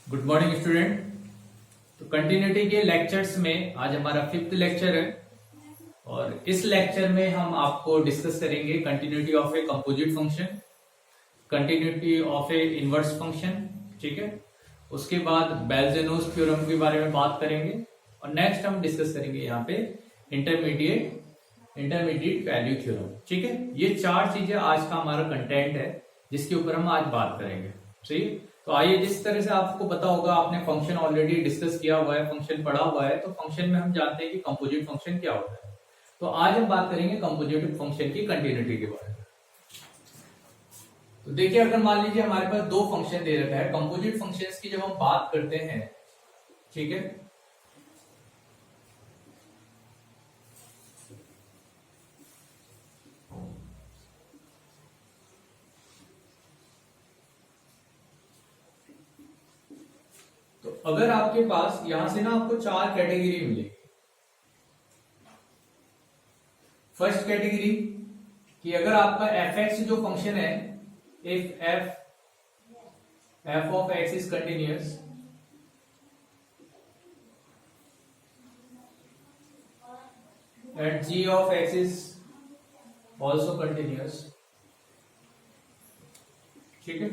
Good morning student. तो continuity के lectures में आज हमारा 5th लेक्चर है और इस लेक्चर में हम आपको डिस्कस करेंगे continuity of a composite function, continuity of A inverse function. ठीक है, उसके बाद बेल-ज़ेनोस थ्योरम के बारे में बात करेंगे और नेक्स्ट हम डिस्कस करेंगे यहाँ पे इंटरमीडिएट वैल्यू थ्योरम। ठीक है, ये चार चीजें आज का हमारा कंटेंट है जिसके ऊपर हम आज बात करेंगे। ठीक, तो आइए, जिस तरह से आपको पता होगा, आपने फंक्शन ऑलरेडी डिस्कस किया हुआ है, फंक्शन पढ़ा हुआ है, तो फंक्शन में हम जानते हैं कि कंपोजिट फंक्शन क्या होता है। तो आज हम बात करेंगे कंपोजिट फंक्शन की कंटिन्यूटी के बारे में। तो देखिए, अगर मान लीजिए हमारे पास दो फंक्शन दे रखा है, कंपोजिट फंक्शंस की जब हम बात करते हैं, ठीक है, तो अगर आपके पास यहां से ना आपको चार कैटेगरी मिलेगी। फर्स्ट कैटेगरी कि अगर आपका एफ एक्स जो फंक्शन है, if f of x is continuous and g of x is also continuous. ठीक है,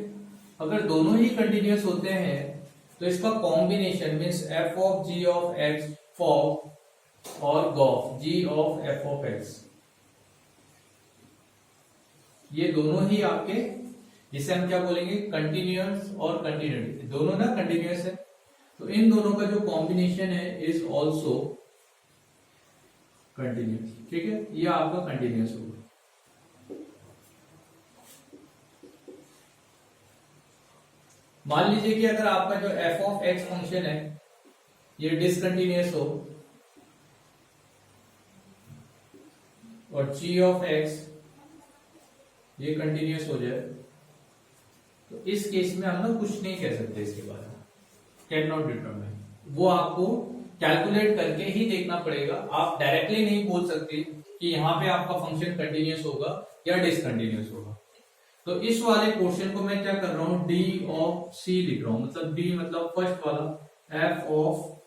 अगर दोनों ही कंटिन्यूअस होते हैं तो इसका combination means f of g of x for और g of g of f of x, ये दोनों ही आपके, जिसे हम क्या बोलेंगे, कंटिन्यूअस और कंटिन्यूटी, दोनों ना कंटिन्यूअस है, तो इन दोनों का जो कॉम्बिनेशन है इज ऑल्सो कंटिन्यूअस। ठीक है, ये आपका कंटिन्यूअस होगा। मान लीजिए कि अगर आपका जो एफ ऑफ एक्स फंक्शन है ये डिसकंटिन्यूअस हो और जी ऑफ एक्स ये कंटिन्यूअस हो जाए, तो इस केस में हम ना कुछ नहीं कह सकते इसके बारे में, कैन नॉट डिटरमाइन। वो आपको कैलकुलेट करके ही देखना पड़ेगा, आप डायरेक्टली नहीं बोल सकते कि यहाँ पे आपका फंक्शन कंटिन्यूअस होगा या डिसकंटिन्यूअस होगा। तो इस वाले पोर्शन को मैं क्या कर रहा हूं, डी ऑफ सी लिख रहा हूं, मतलब डी मतलब फर्स्ट वाला f of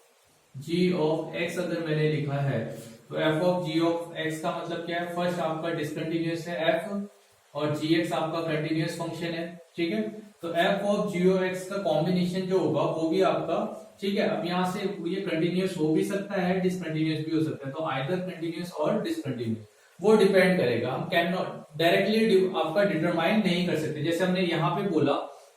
g of x अगर मैंने लिखा है तो f of g of x का मतलब क्या है, फर्स्ट आपका डिसकंटिन्यूअस है एफ और जी एक्स आपका कंटिन्यूअस फंक्शन है। ठीक है, तो f of g of x का कॉम्बिनेशन जो होगा वो भी आपका, ठीक है, अब यहां से ये कंटिन्यूअस हो भी सकता है, डिसकंटिन्यूअस भी हो सकता है, तो आइदर कंटिन्यूअस और डिसकंटिन्यूअस, वो डिपेंड करेगा। हम कैन नॉट डायरेक्टली आपका डिटरमाइन नहीं कर सकते। जैसे हमने यहाँ पे बोला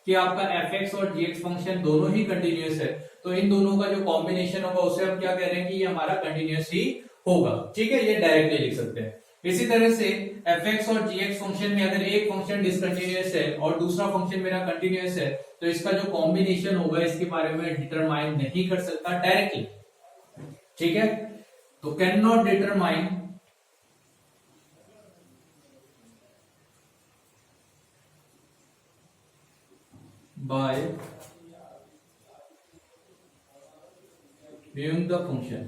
कि आपका एफ एक्स और जी एक्स फंक्शन दोनों ही कंटिन्यूअस है, तो इन दोनों का जो कॉम्बिनेशन होगा उसे हम क्या कह रहे हैं कि ये हमारा कंटिन्यूअस ही होगा। ठीक है, ये डायरेक्टली लिख सकते हैं। इसी तरह से एफ एक्स और जी एक्स फंक्शन में अगर एक फंक्शन डिसकंटिन्यूअस है और दूसरा फंक्शन मेरा कंटिन्यूअस है, तो इसका जो कॉम्बिनेशन होगा इसके बारे में डिटरमाइन नहीं कर सकता डायरेक्टली। ठीक है, तो can not determine by viewing the function।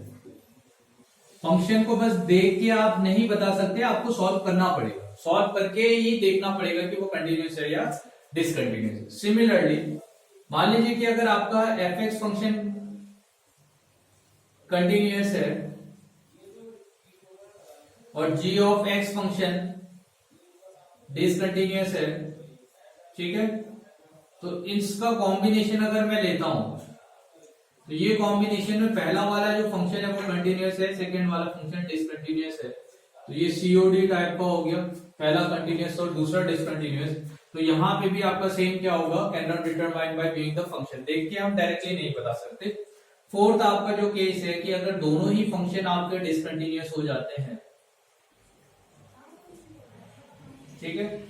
Function को बस देख के आप नहीं बता सकते, आपको सॉल्व करना पड़ेगा, सॉल्व करके ही देखना पड़ेगा कि वो कंटिन्यूअस है या डिसकंटिन्यूअस। सिमिलरली मान लीजिए कि अगर आपका एफ एक्स फंक्शन कंटिन्यूअस है और जी ऑफ एक्स फंक्शन डिसकंटिन्यूअस है, ठीक है, तो इसका कॉम्बिनेशन अगर मैं लेता हूं तो ये कॉम्बिनेशन में पहला वाला जो फंक्शन है वो कंटिन्यूअस है, सेकंड वाला फंक्शन डिसकंटिन्यूअस है, तो ये सीओडी टाइप का हो गया, पहला कंटिन्यूअस और दूसरा डिसकंटिन्यूअस। तो यहां पे भी आपका सेम क्या होगा, can not determine by viewing the function, देख के हम डायरेक्टली नहीं बता सकते। फोर्थ आपका जो केस है कि अगर दोनों ही फंक्शन आपके डिसकंटिन्यूअस हो जाते हैं, ठीक है,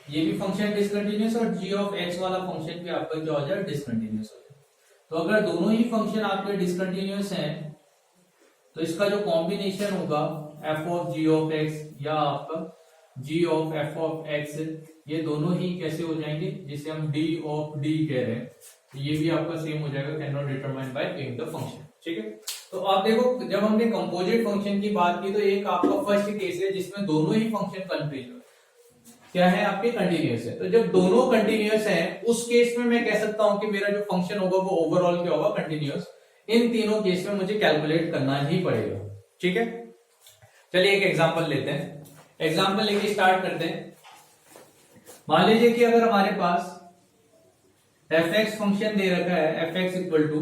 ये भी फंक्शन डिसकंटिन्यूअस और जी ऑफ एक्स वाला फंक्शन भी आपका क्या हो जाए, डिसकंटिन्यूअस हो जाए। तो अगर दोनों ही फंक्शन आपके डिसकंटिन्यूअस हैं तो इसका जो कॉम्बिनेशन होगा f of g of x या आपका g of f of x, ये दोनों ही कैसे हो जाएंगे, जिसे हम डी ऑफ डी कह रहे हैं, तो ये भी आपका सेम हो जाएगा, can not determine by viewing the function. ठीक है, तो आप देखो, जब हमने कंपोजिट फंक्शन की बात की तो एक आपका फर्स्ट केस है जिसमें दोनों ही फंक्शन कंटिन्यूअस, क्या है आपके कंटिन्यूअस है। तो जब दोनों कंटिन्यूअस हैं उस केस में मैं कह सकता हूं कि मेरा जो फंक्शन होगा वो ओवरऑल क्या होगा, कंटिन्यूअस। इन तीनों केस में मुझे कैलकुलेट करना ही पड़ेगा। ठीक है, चलिए एक एग्जांपल लेते हैं। एग्जांपल लेके स्टार्ट करते हैं। मान लीजिए कि अगर हमारे पास एफ एक्स फंक्शन दे रखा है, f x equal to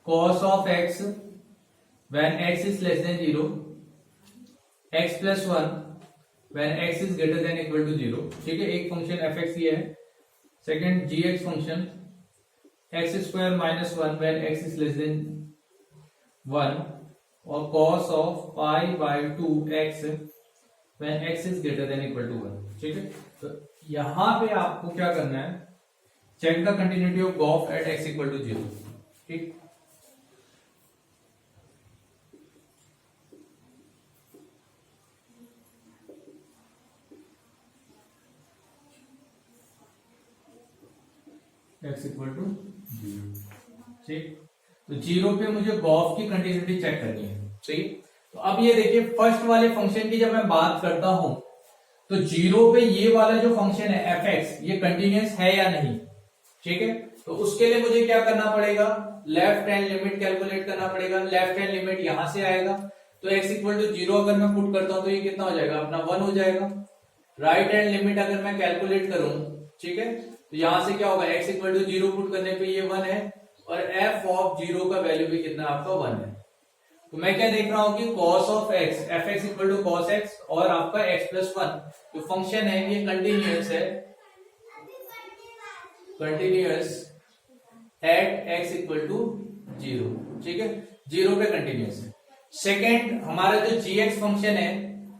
cos of x when x is less than 0, x plus 1 when x is greater than equal to 0। ठीक है, एक फंक्शन एफ एक्स ये है। Second g x function x square minus 1 when x is less than 1 और cos of pi by 2 x when x is greater than equal to 1। ठीक है, तो यहां पे आपको क्या करना है, check the continuity of gof at x equal to 0। ठीक, एक्स इक्वल टू 0। ठीक, तो 0 पे मुझे गॉफ की कंटिन्यूटी चेक करनी है। सही, तो अब ये देखिए फर्स्ट वाले फंक्शन की जब मैं बात करता हूं तो 0 पे ये वाला जो फंक्शन है एफ एक्स, ये कंटिन्यूअस है या नहीं। ठीक है, तो उसके लिए मुझे क्या करना पड़ेगा, लेफ्ट हैंड लिमिट कैलकुलेट करना पड़ेगा। लेफ्ट हैंड लिमिट यहां से आएगा, तो एक्स इक्वल टू 0 अगर मैं पुट करता हूं तो ये कितना हो जाएगा, अपना 1 हो जाएगा। राइट हैंड लिमिट अगर मैं कैलकुलेट करूं, ठीक है, तो यहां से क्या होगा, एक्स इक्वल टू 0 पुट करने पे ये 1 है और एफ ऑफ 0 का वैल्यू भी कितना आपका 1 है। तो मैं क्या देख रहा हूं कि cos of x, f x equal to cos x और आपका x प्लस 1 जो फंक्शन है ये कंटिन्यूअस है, continuous at x equal to 0। ठीक है, 0 पे कंटिन्यूअस है। सेकेंड हमारा जो gx फंक्शन है,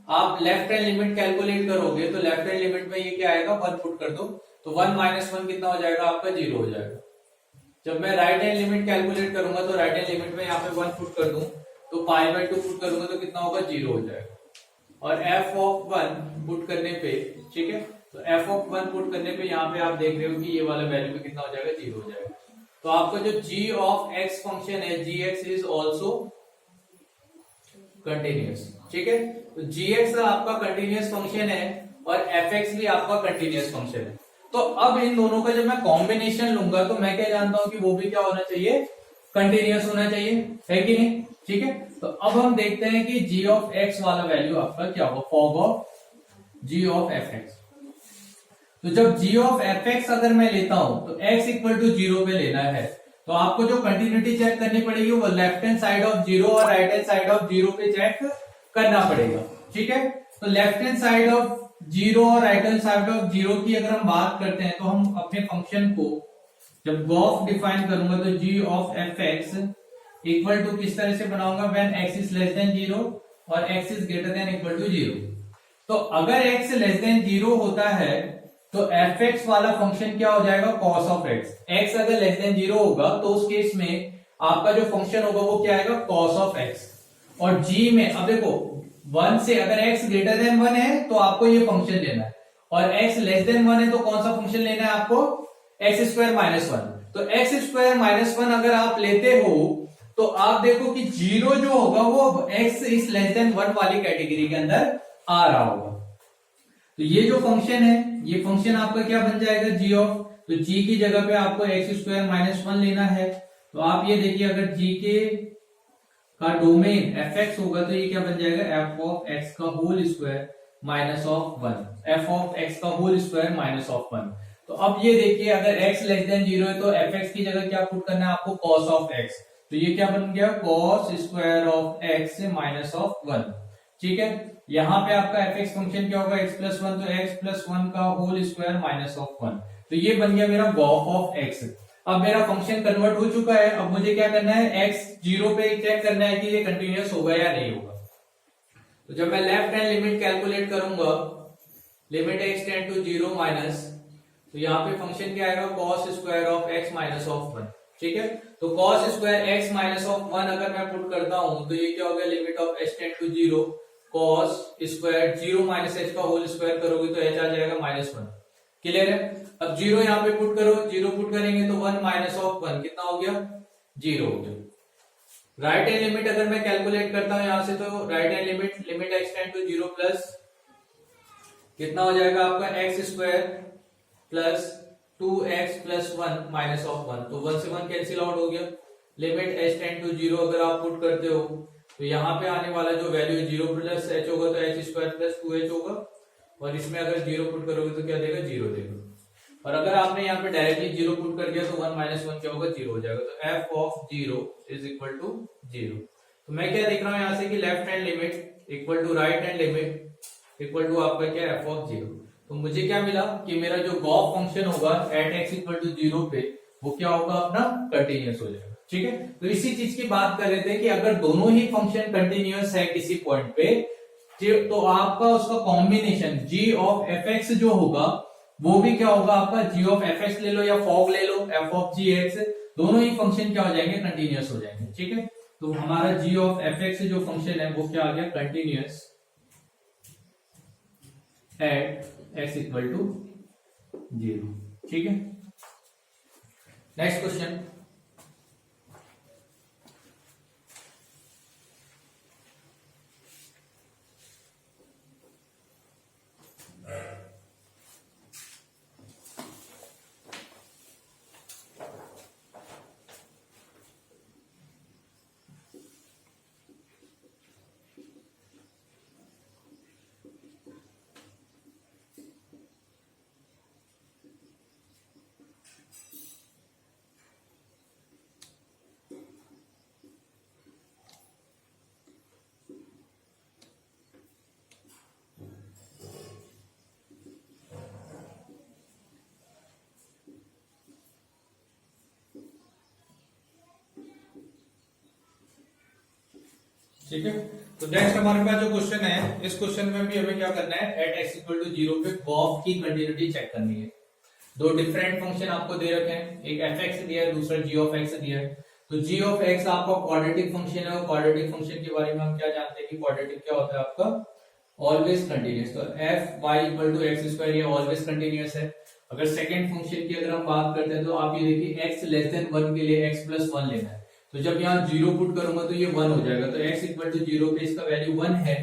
आप लेफ्ट हैंड लिमिट कैलकुलेट करोगे तो लेफ्ट हैंड लिमिट में ये क्या आएगा, 1 पुट कर दो तो 1 माइनस 1 कितना हो जाएगा आपका, 0 हो जाएगा। जब मैं राइट हैंड लिमिट कैलकुलेट करूंगा तो राइट हैंड लिमिट में यहाँ पे 1 पुट कर दूं तो पाई बाय 2 पुट करूंगा तो कितना होगा, 0 हो जाएगा। और एफ ऑफ 1 पुट करने पे, ठीक है, तो एफ ऑफ 1 पुट करने पे यहाँ पे आप देख रहे हो कि ये वाला वैल्यू भी कितना हो जाएगा, 0 हो जाएगा। तो आपका जो g ऑफ x फंक्शन है, gx इज ऑल्सो कंटिन्यूअस। ठीक है, तो gx आपका कंटिन्यूअस फंक्शन है और fx भी आपका कंटिन्यूअस फंक्शन है। तो अब इन दोनों का जब मैं कॉम्बिनेशन लूंगा तो मैं क्या जानता हूं कि वो भी क्या होना चाहिए, कंटिन्यूअस होना चाहिए, है कि नहीं। ठीक है, तो अब हम देखते हैं कि g ऑफ x वाला वैल्यू आपका क्या होगा, fog of g of fx। तो जब g ऑफ fx अगर मैं लेता हूं तो x इक्वल टू 0 पे लेना है, तो आपको जो कंटिन्यूटी चेक करनी पड़ेगी वो लेफ्ट हैंड साइड ऑफ 0 और राइट हैंड साइड ऑफ 0 पे चेक करना पड़ेगा। ठीक है, तो लेफ्ट हैंड साइड ऑफ 0 और राइट हैंड साइड ऑफ 0 की अगर हम बात करते हैं तो हम अपने फंक्शन को जब गॉफ डिफाइन करूंगा तो g of fx equal to किस तरह से बनाऊंगा, when x is less than 0 और x is greater than equal to 0। तो अगर x लेस देन 0 होता है तो fx वाला फंक्शन क्या हो जाएगा, cos ऑफ x। x अगर लेस देन 0 होगा तो उस केस में आपका जो फंक्शन होगा वो क्या आएगा, cos ऑफ x। और g में अब देखो 1 से अगर x ग्रेटर देन 1 है तो आपको ये फंक्शन लेना है और x लेस देन 1 है तो कौन सा फंक्शन लेना है आपको, x स्क्वायर माइनस 1। तो x स्क्वायर माइनस 1 अगर आप लेते हो तो आप देखो कि 0 जो होगा वो x इज लेस देन 1 वाली कैटेगरी के अंदर आ रहा होगा। तो ये जो फंक्शन है ये फंक्शन आपका क्या बन जाएगा, g ऑफ, तो g की जगह पे आपको x स्क्वायर माइनस 1 लेना है। तो आप ये देखिए अगर g के का डोमेन fx होगा तो ये क्या बन जाएगा, f ऑफ x का whole square minus of 1, f of x का होल स्क्वायर माइनस ऑफ 1। तो अब ये देखिए अगर x लेस देन 0 है तो fx की जगह क्या पुट करना है आपको, cos ऑफ x। तो ये क्या बन गया, cos square of x minus of 1। ठीक है, यहाँ पे आपका fx फंक्शन क्या होगा, x प्लस 1, तो x प्लस 1 का होल स्क्वायर माइनस ऑफ 1। तो ये बन गया मेरा गॉफ ऑफ x। अब मेरा फंक्शन कन्वर्ट हो चुका है, अब मुझे क्या करना है, x 0 पे चेक करना है कि ये कंटिन्यूअस होगा या नहीं होगा। तो जब मैं लेफ्ट हैंड लिमिट कैलकुलेट करूंगा, limit x tend to 0 minus, तो यहाँ पे फंक्शन क्या आएगा, cos square of x minus of 1। ठीक है, तो cos square x minus of 1 अगर मैं पुट करता हूं तो ये क्या हो गया, limit of h tend to 0 cos square 0 minus h का होल स्क्वायर करोगे तो h आ जाएगा माइनस 1। क्लियर है, अब 0 यहाँ पे पुट करो, 0 पुट करेंगे तो 1 माइनस ऑफ 1 कितना हो गया, 0 हो गया। राइट हैंड लिमिट अगर मैं कैलकुलेट करता हूं यहां से तो right hand limit, limit x tend to 0 plus कितना हो जाएगा आपका x square plus 2x plus 1 minus of 1, तो 1 से 1 कैंसिल आउट हो गया। लिमिट h टेंड टू 0 अगर आप पुट करते हो तो यहाँ पे आने वाला जो वैल्यू 0 प्लस h होगा तो h स्क्वायर प्लस 2h होगा, और इसमें अगर 0 पुट करोगे तो क्या देगा, 0 देगा। और अगर आपने यहाँ पे डायरेक्टली 0 पुट कर दिया तो 1 माइनस 1 क्या होगा, 0 हो जाएगा। तो f of 0 is equal to 0। तो मैं क्या देख रहा हूँ यहाँ से कि left hand limit equal to right hand limit equal to आपका क्या, f ऑफ 0। तो मुझे क्या मिला कि मेरा जो गॉस फंक्शन होगा एट x इक्वल टू 0 पे वो क्या होगा, अपना कंटिन्यूअस हो जाएगा। ठीक है, तो इसी चीज की बात कर रहे थे कि अगर दोनों ही फंक्शन कंटिन्यूअस है किसी पॉइंट पे, तो आपका उसका कॉम्बिनेशन g ऑफ fx जो होगा वो भी क्या होगा आपका, g ऑफ fx ले लो या फॉग ले लो, f ऑफ gx, दोनों ही फंक्शन क्या हो जाएंगे, कंटिन्यूअस हो जाएंगे। ठीक है, तो हमारा g ऑफ fx जो फंक्शन है वो क्या आ गया, continuous at x equal to 0। ठीक है, नेक्स्ट क्वेश्चन। ठीक है, तो नेक्स्ट हमारे पास जो क्वेश्चन है, इस क्वेश्चन में भी हमें क्या करना है, एट x इक्वल टू 0 पे गॉस की कंटिन्यूटी चेक करनी है। दो डिफरेंट फंक्शन आपको दे रखे हैं, एक fx दिया है, दूसरा g ऑफ x दिया है। तो g ऑफ x आपका क्वाड्रेटिक फंक्शन है, और क्वाड्रेटिक फंक्शन के बारे में हम क्या जानते हैं कि क्वाड्रेटिक क्या होता है आपका, ऑलवेज कंटिन्यूअस। तो f y equal to x square ये ऑलवेज कंटिन्यूअस है। अगर सेकंड फंक्शन की अगर हम बात करते हैं तो आप ये देखिए x लेस देन 1 के लिए x प्लस 1 लेना है, तो जब यहाँ 0 पुट करूंगा तो ये 1 हो जाएगा। तो x इक्वल टू 0 पे इसका वैल्यू 1 है।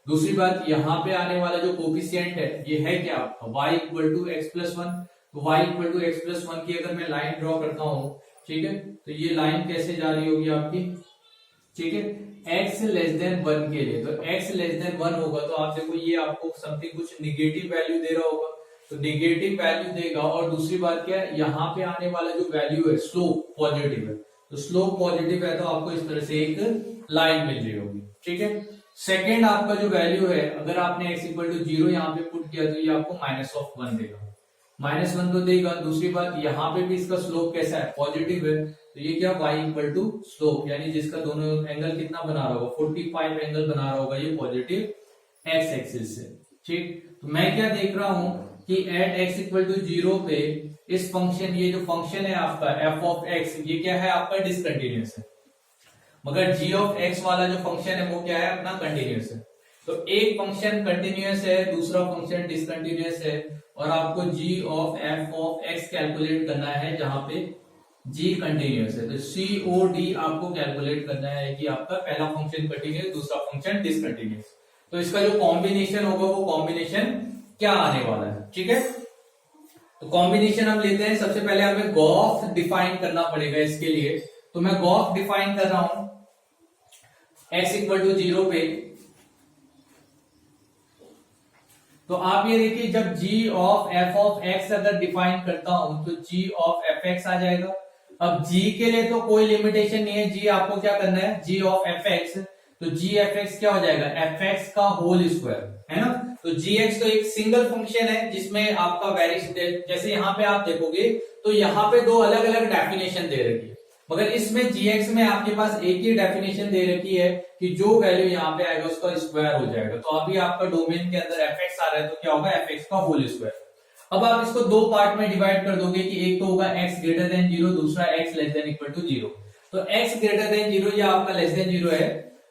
दूसरी बात, यहाँ पे आने वाला जो कोफिशिएंट है ये है क्या आपका, y equal to x plus 1। तो y equal to x plus 1 की अगर मैं लाइन ड्रॉ करता हूँ, ठीक है, तो ये लाइन कैसे जा रही होगी आपकी, ठीक है, x लेस देन 1 के लिए। तो x लेस देन 1 होगा तो आप देखो ये आपको समथिंग कुछ निगेटिव वैल्यू दे रहा होगा, तो निगेटिव वैल्यू देगा। और दूसरी बात क्या है, यहाँ पे आने वाला जो वैल्यू है स्लोप पॉजिटिव है, तो स्लोप पॉजिटिव है तो आपको इस तरह से एक लाइन मिल रही होगी। ठीक है, सेकेंड आपका जो वैल्यू है, अगर आपने x इक्वल टू 0 यहाँ पे पुट किया तो ये आपको माइनस ऑफ 1 देगा, माइनस 1 तो देगा। दूसरी बात, यहाँ पे भी इसका स्लोप कैसा है, पॉजिटिव है, तो ये क्या, y इक्वल टू स्लोप, यानी जिसका दोनों एंगल कितना बना रहा होगा, 45 एंगल बना रहा होगा ये पॉजिटिव x एक्सिस से। ठीक, तो मैं क्या देख रहा हूं कि एट x इक्वल टू 0 पे इस फंक्शन, ये जो फंक्शन है आपका f ऑफ x, ये क्या है आपका, डिसकंटिन्यूअस है, मगर g ऑफ x वाला जो फंक्शन है वो क्या है, अपना कंटिन्यूअस है। तो एक फंक्शन कंटिन्यूअस है, दूसरा फंक्शन डिसकंटिन्यूअस है, और आपको g of f of x calculate करना है जहां पे g कंटिन्यूअस है। तो COD आपको कैलकुलेट करना है कि आपका पहला फंक्शन कंटिन्यूअस, दूसरा फंक्शन डिसकंटिन्यूअस। तो इसका जो कॉम्बिनेशन होगा वो कॉम्बिनेशन क्या आने वाला है। ठीक है, तो कॉम्बिनेशन हम लेते हैं। सबसे पहले हमें गॉस डिफाइन करना पड़ेगा इसके लिए, तो मैं गॉस डिफाइन कर रहा हूं x इक्वल टू 0 पे। तो आप ये देखिए, जब g of f of x अगर डिफाइन करता हूं तो g ऑफ fx आ जाएगा। अब g के लिए तो कोई लिमिटेशन नहीं है, g आपको क्या करना है, g ऑफ fx, तो g fx क्या हो जाएगा, fx का होल स्क्वायर, है ना। तो gx तो एक सिंगल फंक्शन है जिसमें आपका वेरिएशन, जैसे यहाँ पे आप देखोगे तो यहाँ पे दो अलग अलग डेफिनेशन दे रखी है, मगर इसमें gx में आपके पास एक ही डेफिनेशन दे रखी है कि जो वैल्यू यहाँ पे आएगा उसका स्क्वायर हो जाएगा। तो अभी आपका डोमेन के अंदर fx आ रहा है तो क्या होगा, fx का होल स्क्वायर। अब आप इसको दो पार्ट में डिवाइड कर दोगे कि एक तो होगा x ग्रेटर देन 0, दूसरा x less than equal to 0। तो x ग्रेटर देन 0 या आपका लेस देन 0 है,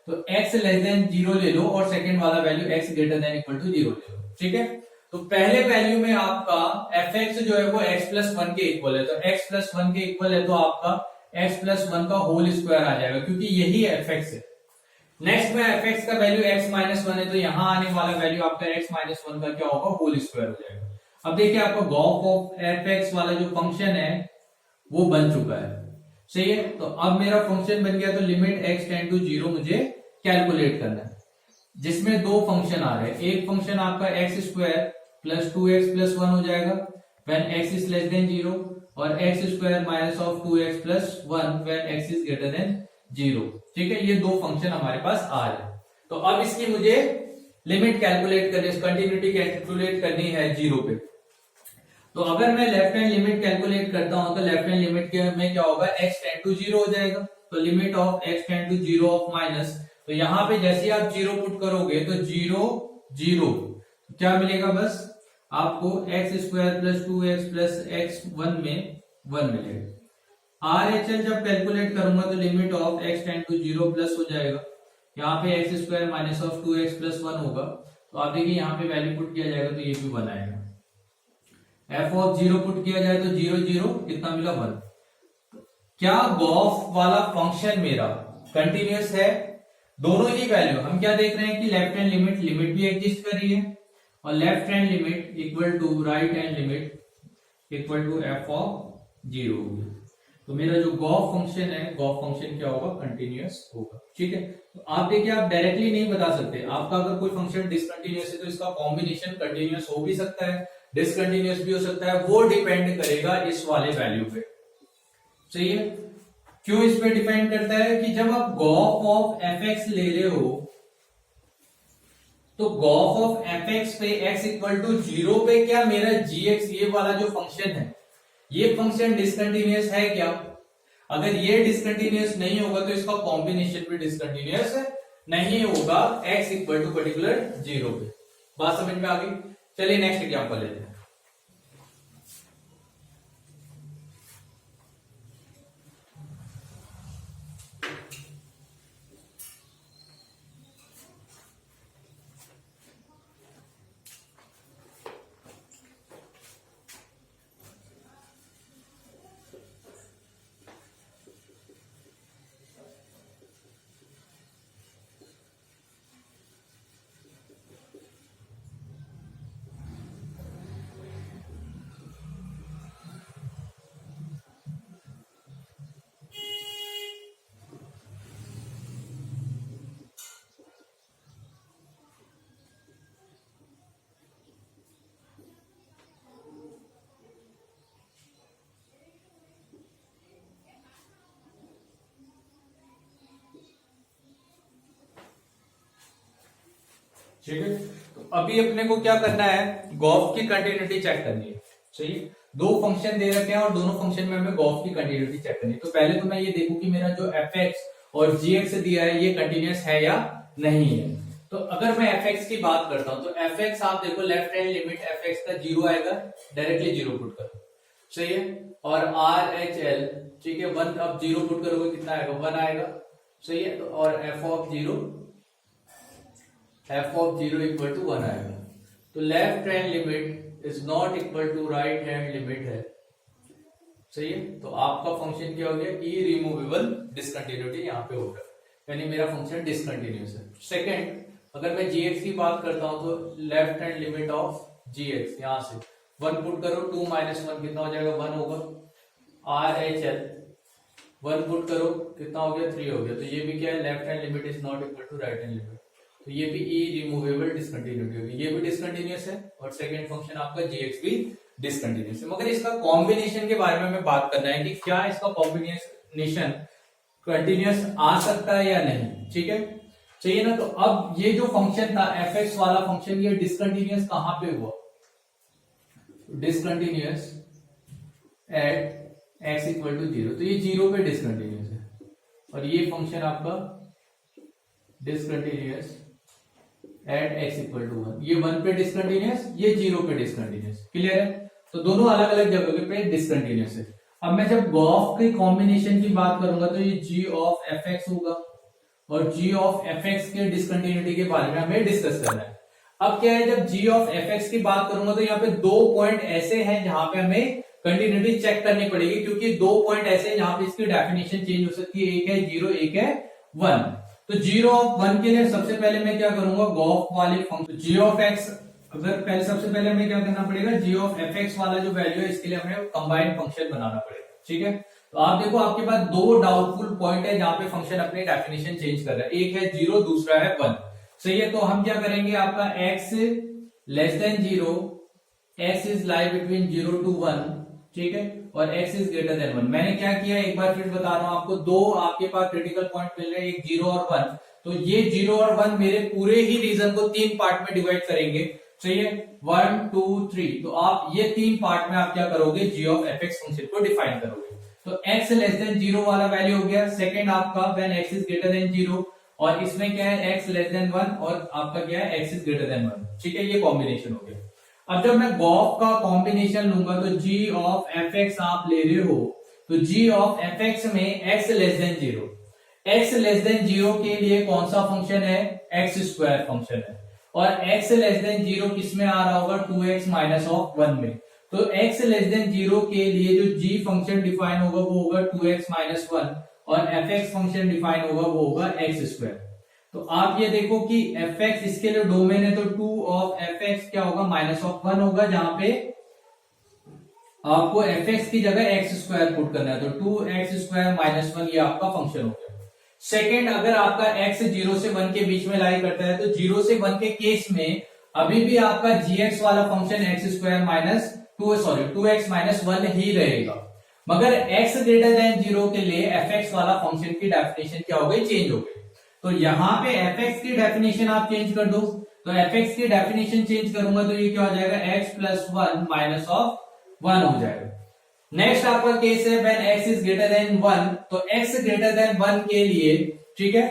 तो x लेस देन 0 ले लो और सेकंड वाला value x greater than equal to 0 ले लो। ठीक है, तो पहले वैल्यू में आपका fx जो है वो x प्लस 1 के इक्वल है, तो x प्लस 1 के इक्वल है तो आपका x प्लस 1 का होल स्क्वायर आ जाएगा, क्योंकि यही fx है। नेक्स्ट में एफ एक्स का वैल्यू एक्स माइनस वन है, तो यहां आने वाला वैल्यू आपका एक्स माइनस वन का क्या होगा, होल स्क्वायर हो जाएगा। अब देखिए आपका गॉफ ऑफ एफ एक्स वाला जो फंक्शन है वो बन चुका है, सही है। तो अब मेरा फंक्शन बन गया, तो limit x tend to zero मुझे कैलकुलेट करना है, जिसमें दो फंक्शन आ रहे हैं। एक फंक्शन आपका x square plus two x plus one हो जाएगा when x is less than zero, और x square minus of two x plus one when x is greater than zero. ठीक है, ये दो फंक्शन हमारे पास आ रहे हैं। तो अब इसकी मुझे लिमिट कैलकुलेट करनी, कंटिन्यूटी कैलकुलेट करनी है जीरो पे। तो अगर मैं लेफ्ट हैंड लिमिट कैलकुलेट करता हूं, तो लेफ्ट हैंड लिमिट में क्या होगा, एक्स टेंड टू जीरो हो जाएगा। तो limit of x tend to zero of minus, तो यहां पे जैसे आप जीरो पुट करोगे तो जीरो जीरो क्या मिलेगा, बस आपको x square plus two x plus x one में वन मिलेगा। RHL जब कैलकुलेट करूंगा तो limit of x tend to zero plus हो जाएगा, यहाँ पे x square minus of two x plus one होगा। तो आप देखिए यहाँ पे वैल्यू पुट किया जाएगा तो ये भी वन आएगा। एफ ऑफ जीरो पुट किया जाए तो जीरो जीरो कितना मिला, वन। क्या गॉफ वाला फंक्शन मेरा कंटिन्यूअस है? दोनों ही वैल्यू हम क्या देख रहे हैं कि लेफ्ट हैंड लिमिट लिमिट भी एग्जिस्ट कर रही है, और left hand limit equal to right hand limit equal to f of zero होगी। तो मेरा जो गॉफ फंक्शन है, गॉफ फंक्शन क्या होगा, कंटिन्यूअस होगा। ठीक है, तो आप देखिए आप डायरेक्टली नहीं बता सकते, आपका अगर कोई फंक्शन डिसकंटिन्यूअस है तो इसका कॉम्बिनेशन कंटिन्यूअस हो भी सकता है, डिसकंटिन्यूअस भी हो सकता है, वो डिपेंड करेगा इस वाले वैल्यू पे। सही है, क्यों इस पे डिपेंड करता है कि जब आप गॉफ ऑफ एफ एक्स ले रहे हो, तो गॉफ ऑफ एफ एक्स पे एक्स इक्वल टू जीरो पे क्या मेरा जी एक्स ये वाला जो फंक्शन है, ये फंक्शन डिसकंटिन्यूअस है क्या? अगर ये डिसकंटिन्यूअस नहीं होगा तो इसका कॉम्बिनेशन भी डिसकंटिन्यूअस नहीं होगा x equal to particular zero पे। बात समझ में आ गई? चलिए नेक्स्ट एग्जांपल लेते हैं। ठीक है, तो अभी अपने को क्या करना है, गॉफ की कंटिन्यूटी चेक करनी है। सही, दो फंक्शन दे रखे हैं और दोनों फंक्शन में हमें गॉफ की कंटिन्यूटी चेक करनी है। तो पहले तो मैं ये देखूं कि मेरा जो एफ एक्स और जी एक्स दिया है ये कंटिन्यूअस है या नहीं है। तो अगर मैं एफ एक्स की बात करता हूं तो एफ एक्स आप देखो left hand limit F x का जीरो आएगा, डायरेक्टली जीरो पुट करो। सही है, और आर एच एल ठीक है वन, अब जीरो पुट करोगे कितना आएगा, वन आएगा। सही है, तो और f of zero equal to one आएगा। तो left hand limit is not equal to right hand limit है। सही है, तो आपका फंक्शन क्या हो गया, इरिमूवेबल डिसकंटिन्यूटी यहाँ पे होगा, यानी मेरा फंक्शन डिसकंटिन्यूअस है। सेकंड, अगर मैं जीएक्स की बात करता हूं तो left hand limit of GX यहां से वन पुट करो, टू माइनस वन कितना हो जाएगा, वन होगा। R H L one put करो कितना हो गया, थ्री हो गया। तो ये भी क्या है, left hand limit is not equal to right hand limit, तो ये भी इरिमूवेबल डिसकंटिन्यूटी होगी, ये भी डिसकंटिन्यूअस है। और सेकंड फंक्शन आपका जीएक्स भी डिसकंटिन्यूअस है। मगर इसका कॉम्बिनेशन के बारे में हमें बात करना है कि क्या इसका कॉम्बिनेशन कंटिन्यूअस आ सकता है या नहीं। ठीक है, चाहिए ना। तो अब ये जो फंक्शन था एफ एक्स वाला फंक्शन, ये डिसकंटिन्यूअस कहां पे हुआ, discontinuous at x equal to zero, तो ये जीरो पे डिसकंटिन्यूअस है। और ये फंक्शन आपका discontinuous at x equal to one, ये वन पे डिसकंटिन्यूअस, ये जीरो पे डिसकंटिन्यूअस। क्लियर है, तो दोनों अलग अलग जगह पे डिसकंटिन्यूअस है। अब मैं जब गॉफ के कॉम्बिनेशन की बात करूंगा तो ये जी ऑफ एफ एक्स होगा, और जी ऑफ एफ एक्स के डिसकंटिन्यूटी के बारे में हमें डिस्कस करना है। अब क्या है, जब जी ऑफ एफ एक्स की बात करूंगा तो यहाँ पे दो पॉइंट ऐसे हैं जहां पे हमें कंटिन्यूटी चेक करनी पड़ेगी, क्योंकि दो पॉइंट ऐसे हैं जहां पे इसकी डेफिनेशन चेंज हो सकती है, एक है जीरो एक है वन। तो जीरो ऑफ वन के लिए सबसे पहले मैं क्या करूंगा, गॉफ वाले फंक्शन जी ऑफ एक्स, अगर पहले सबसे पहले हमें क्या करना पड़ेगा, जी ऑफ एफ एक्स वाला जो वैल्यू है इसके लिए हमें कंबाइंड फंक्शन बनाना पड़ेगा, ठीक है। तो आप देखो आपके पास दो डाउटफुल पॉइंट है जहां पे फंक्शन अपनी डेफिनेशन चेंज कर रहा है, एक है जीरो, दूसरा है वन, सही है। तो हम क्या करेंगे, आपका x less than zero, x is lie between zero to one, ठीक है, और x is greater than one. मैंने क्या किया एक बार फिर बता रहा हूं आपको, दो आपके पास क्रिटिकल पॉइंट मिल रहे हैं, एक जीरो और वन। तो ये जीरो और वन मेरे पूरे ही रीजन को तीन पार्ट में डिवाइड करेंगे, सही है, 1 2 3। तो आप ये तीन पार्ट में आप क्या करोगे, जी ऑफ एफ एक्स फंक्शन को डिफाइन करोगे। तो x लेस देन जीरो वाला वैल्यू हो गया, सेकंड आपका when x is greater than zero, और इसमें क्या है x लेस देन वन, और आपका क्या है x is greater than one, ठीक है, ये कॉम्बिनेशन हो गया। अब जब मैं गॉफ का कॉम्बिनेशन लूंगा तो g ऑफ एफ एक्स आप ले रहे हो, तो g ऑफ एफ एक्स में x less than zero, x less than zero के लिए कौन सा फंक्शन है, एक्स स्क्वायर फंक्शन है, और x लेस देन जीरो किस में आ रहा होगा, 2x माइनस ऑफ वन में। तो x लेस देन जीरो के लिए जो g फंक्शन डिफाइन होगा वो होगा 2x माइनस वन, और fx फंक्शन डिफाइन होगा वो होगा एक्स स्क्वायर। तो आप ये देखो कि fx इसके लिए डोमेन है, तो 2 ऑफ fx क्या होगा, माइनस ऑफ वन होगा, जहां पे आपको fx की जगह एक्स स्क्वायर पुट करना है, तो 2x स्क्वायर माइनस वन ये आपका फंक्शन हो गया। सेकेंड, अगर आपका x जीरो से वन के बीच में लाई करता है, तो जीरो से वन के केस में अभी भी आपका gx वाला function x square minus two x minus one ही रहेगा, मगर x ग्रेटर देन जीरो के लिए fx वाला फंक्शन की डेफिनेशन क्या हो गई, चेंज हो गई। तो यहाँ पे fx की डेफिनेशन आप चेंज कर दो, तो fx की डेफिनेशन चेंज करूंगा तो ये क्या हो जाएगा, x plus one minus of one हो जाएगा। नेक्स्ट आपका केस है when x is greater than one, तो x ग्रेटर देन वन के लिए, ठीक है,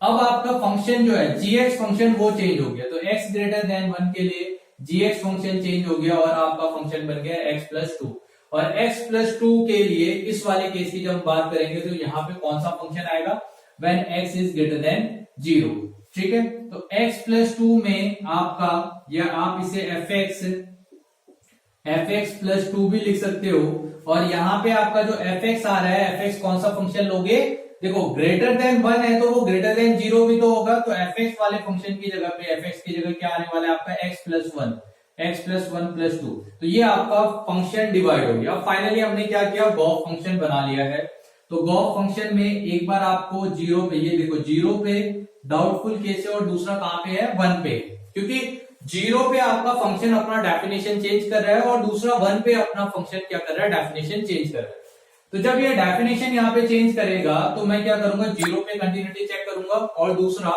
अब आपका फंक्शन जो है gx फंक्शन वो चेंज हो गया, तो x ग्रेटर देन वन के लिए gx फंक्शन चेंज हो गया और आपका फंक्शन बन गया x प्लस टू। और x प्लस टू के लिए इस वाले केस की जब बात करेंगे तो यहाँ पे कौन सा फंक्शन आएगा, when x is greater than zero, ठीक है। तो x प्लस टू में आपका, या आप इसे fx प्लस टू भी लिख सकते हो, और यहाँ पे आपका जो fx आ रहा है, fx कौन सा फंक्शन लोगे, देखो ग्रेटर देन वन है तो वो ग्रेटर देन जीरो भी तो होगा, तो fx वाले फंक्शन की जगह पे fx की जगह क्या आने वाला है आपका x plus one plus two. तो ये आपका फंक्शन डिवाइड हो गया। अब फाइनली हमने क्या किया, गॉफ फंक्शन बना लिया है। तो गॉफ फंक्शन में एक बार आपको जीरो पे, ये देखो जीरो पे डाउटफुल केस है, और दूसरा कहां पे है, वन पे, क्योंकि जीरो पे आपका फंक्शन अपना डेफिनेशन चेंज कर रहा है और दूसरा वन पे अपना फंक्शन क्या कर रहा है, डेफिनेशन चेंज कर रहा है। तो जब ये डेफिनेशन यहाँ पे चेंज करेगा तो मैं क्या करूंगा, जीरो पे कंटिन्यूटी चेक करूंगा और दूसरा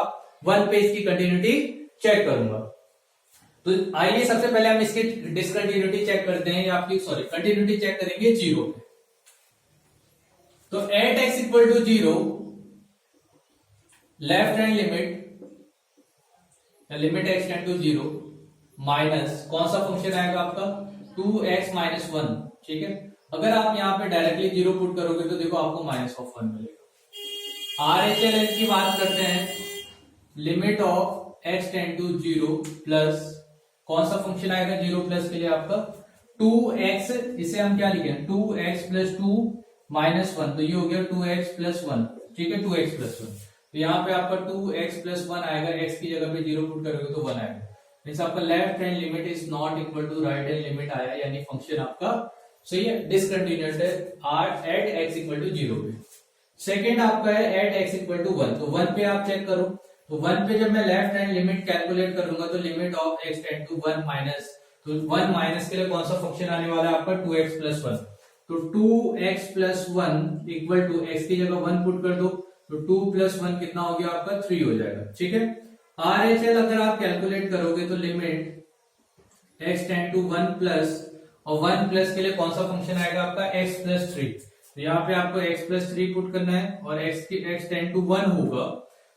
वन पे इसकी कंटिन्यूटी चेक करूंगा। तो आइए सबसे पहले हम इसकी डिसकंटिन्यूटी चेक करते हैं, या आपकी कंटिन्यूटी चेक करेंगे जीरो पे। तो at x equal to zero, left hand limit x tend to zero, minus कौन सा फंक्शन आएगा आपका, 2x माइनस वन, ठीक है। अगर आप यहाँ पे डायरेक्टली जीरो पुट करोगे तो देखो आपको माइनस ऑफ वन मिलेगा। RHLS की बात करते हैं, limit of x tend to zero plus कौन सा फंक्शन आएगा जीरो प्लस के लिए आपका 2x, इसे हम क्या लिखें, 2x plus two minus one, तो ये हो गया 2x प्लस वन, ठीक है, 2x प्लस वन। तो यहाँ पे आपका 2x प्लस वन आएगा, x की जगह पे जीरो पुट करोगे तो वन आएगा, मींस आपका left hand limit is not equal to right hand limit आया, यानी फंक्शन आपका सही है, डिसकंटिन्यूअस है at x equal to zero पे। सेकेंड आपका है at x equal to one, तो वन पे आप चेक करो, तो वन पे जब मैं लेफ्ट हैंड लिमिट कैलकुलेट करूंगा तो limit of x tend to one minus, तो वन माइनस के लिए कौन सा फंक्शन आने वाला है आपका 2x प्लस वन, तो 2x plus one equal to x की जगह वन पुट कर दो, तो 2 प्लस वन कितना हो गया आपका 3 हो जाएगा, ठीक है। RHL अगर आप कैलकुलेट करोगे तो limit x tend to one plus, और वन प्लस के लिए कौन सा फंक्शन आएगा आपका x प्लस थ्री, तो यहाँ पे आपको x प्लस थ्री पुट करना है, और x टेंड टू वन होगा,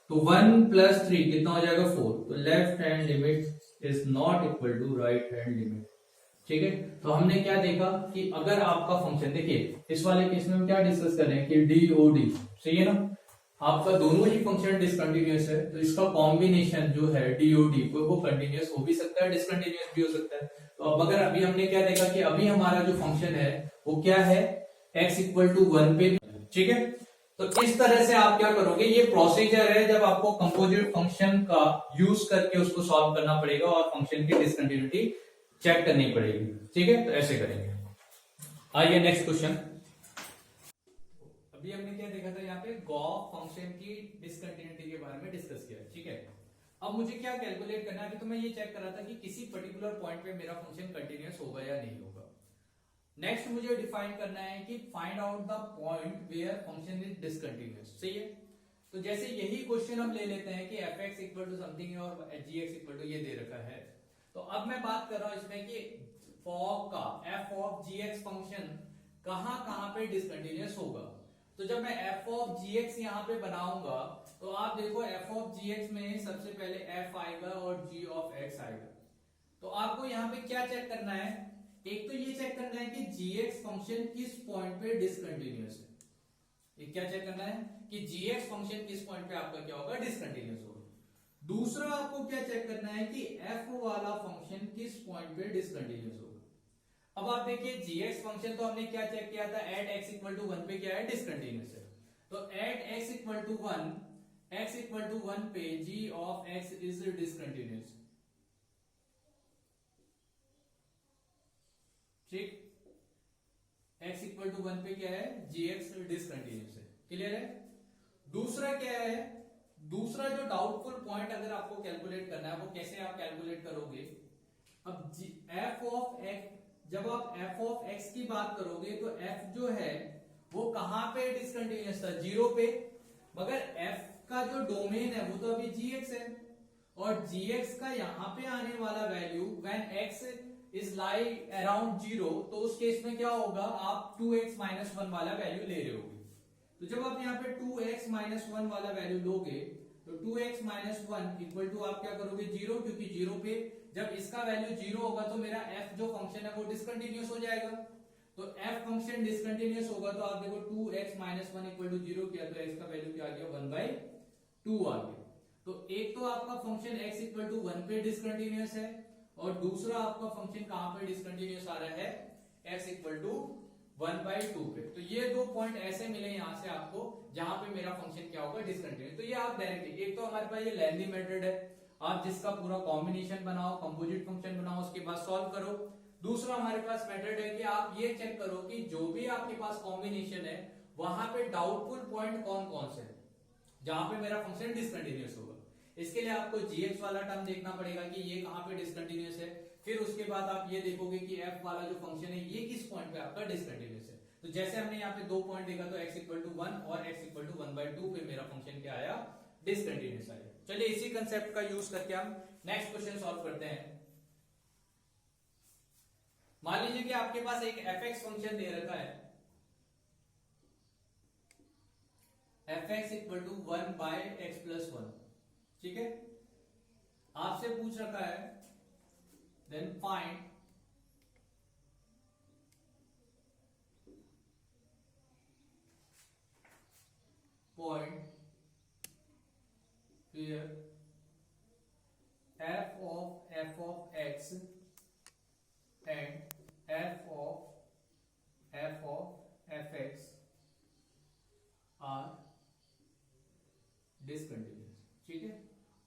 तो वन प्लस थ्री कितना हो जाएगा 4, तो left hand limit is not equal to right hand limit, ठीक है। तो हमने क्या देखा कि अगर आपका फंक्शन, देखिए इस वाले केस में हम क्या डिस्कस कर रहे हैं कि DOD, सही है ना, आपका दोनों ही फंक्शन डिसकंटिन्यूअस है, तो इसका कॉम्बिनेशन जो है DOD वो कंटिन्यूअस हो भी सकता है, डिसकंटिन्यूअस भी हो सकता है। तो अब अगर अभी हमने क्या देखा कि अभी हमारा जो फंक्शन है वो क्या है, x इक्वल टू वन पे, ठीक है। तो इस तरह से आप क्या करोगे, ये प्रोसीजर है जब आपको कंपोजिट फंक्शन का यूज करके उसको सॉल्व करना पड़ेगा और फंक्शन की डिसकंटिन्यूटी चेक करनी पड़ेगी। ठीक है, तो ऐसे करेंगे। आइए नेक्स्ट क्वेश्चन। अभी हमने क्या देखा था, यहाँ पे गॉस फंक्शन की डिसकंटिन्यूटी के बारे में डिस्कस किया। ठीक है, अब मुझे क्या कैलकुलेट करना है, अभी तो मैं ये चेक कर रहा था कि किसी पर्टिकुलर पॉइंट पे मेरा फंक्शन कंटिन्यूअस होगा या नहीं होगा। नेक्स्ट मुझे डिफाइन करना है कि find out the point where function is discontinuous. सही है, तो जैसे यही क्वेश्चन हम ले लेते हैं कि f x equal to something और जी एक्स इक्वल टू ये दे रखा है। तो अब मैं बात कर रहा हूं इसमें कि फॉक का f of g x function कहां कहां पे डिसकंटिन्यूअस होगा। तो जब मैं एफ ऑफ जी एक्स यहां पे बनाऊंगा तो आप देखो एफ ऑफ जी एक्स में सबसे पहले एफ आएगा और जी ऑफ एक्स आएगा। तो आपको यहां पे क्या चेक करना है, एक तो ये चेक करना है कि जी एक्स फंक्शन किस पॉइंट पे डिसकंटिन्यूअस है। एक क्या चेक करना है कि जी एक्स फंक्शन किस पॉइंट पे आपका क्या होगा, डिसकंटिन्यूअस होगा। दूसरा आपको क्या चेक करना है कि एफ वाला फंक्शन किस पॉइंट पे डिसकंटिन्यूअस होगा। अब आप देखिए जी एक्स फंक्शन तो हमने क्या चेक किया था, एट एक्स इक्वल टू 1 पे क्या है, डिसकंटिन्यूअस है। तो एट एक्स इक्वल टू 1 पे जी ऑफ एक्स इज डिसकंटिन्यूअस। ठीक, x इक्वल टू 1 पे क्या है, जी एक्स डिसकंटिन्यूअस है। क्लियर है। दूसरा क्या है, दूसरा जो डाउटफुल पॉइंट अगर आपको कैलकुलेट करना है, वो कैसे आप कैलकुलेट करोगे। अब एफ ऑफ एक्स, जब आप एफ ऑफ एक्स की बात करोगे तो एफ जो है वो कहां पे डिसकंटिन्यूअस था, 0 पे। मगर एफ का जो डोमेन है वो तो अभी जी एक्स है, और जी एक्स का यहां पे आने वाला value when x is lie around 0, तो उस केस में क्या होगा, आप 2x माइनस 1 वाला वैल्यू ले रहे होगे। तो जब आप यहाँ पे 2x माइनस 1 वाला वैल्यू लोगे तो 2x माइनस 1 इक्वल टू आप क्या करोगे, 0, क्योंकि 0 पे जब इसका वैल्यू 0 होगा तो मेरा f जो फंक्शन है वो डिसकंटिन्यूअस हो जाएगा। तो f फंक्शन डिसकंटिन्यूअस होगा तो आप देखो 2x माइनस 1 इक्वल टू 0 किया तो x का वैल्यू क्या आ गया, 1/2 आ गया। तो एक तो आपका फंक्शन x इक्वल टू 1 पे डिसकंटिन्यूअस है, और दूसरा आपका फंक्शन कहां पे डिसकंटिन्यूअस आ रहा है, x इक्वल टू 1/2 पे। तो ये दो पॉइंट ऐसे मिले यहां से आपको जहां पे मेरा फंक्शन क्या होगा, डिसकंटिन्यूअस। तो ये आप डायरेक्टली, एक तो हमारे पास ये लेंथी मेथड है, आप जिसका पूरा कॉम्बिनेशन बनाओ, कंपोजिट फंक्शन बनाओ, उसके बाद सॉल्व करो। दूसरा हमारे पास मेथड है कि आप ये चेक करो कि जो भी आपके पास कॉम्बिनेशन है वहां पे डाउटफुल पॉइंट कौन कौन से है जहां पे मेरा फंक्शन डिसकंटिन्यूअस होगा। इसके लिए आपको जीएक्स वाला टर्म देखना पड़ेगा कि ये कहां पे डिसकंटिन्यूअस है। फिर उसके बाद आप ये देखोगे कि एफ वाला जो फंक्शन है ये किस पॉइंट पे आपका डिसकंटिन्यूअस है। तो जैसे हमने यहाँ पे दो पॉइंट देखा, तो x इक्वल टू 1 और x इक्वल टू 1/2 पे मेरा फंक्शन क्या आया, डिसकंटिन्यूअस आया। चलिए इसी कंसेप्ट का यूज करके हम नेक्स्ट क्वेश्चन सॉल्व करते हैं। मान लीजिए कि आपके पास एक fx फंक्शन दे रखा है, fx इक्वल टू 1/x+1। ठीक है, आपसे पूछ रखा है then find point where f of x and f of fx are discontinuous. ठीक है,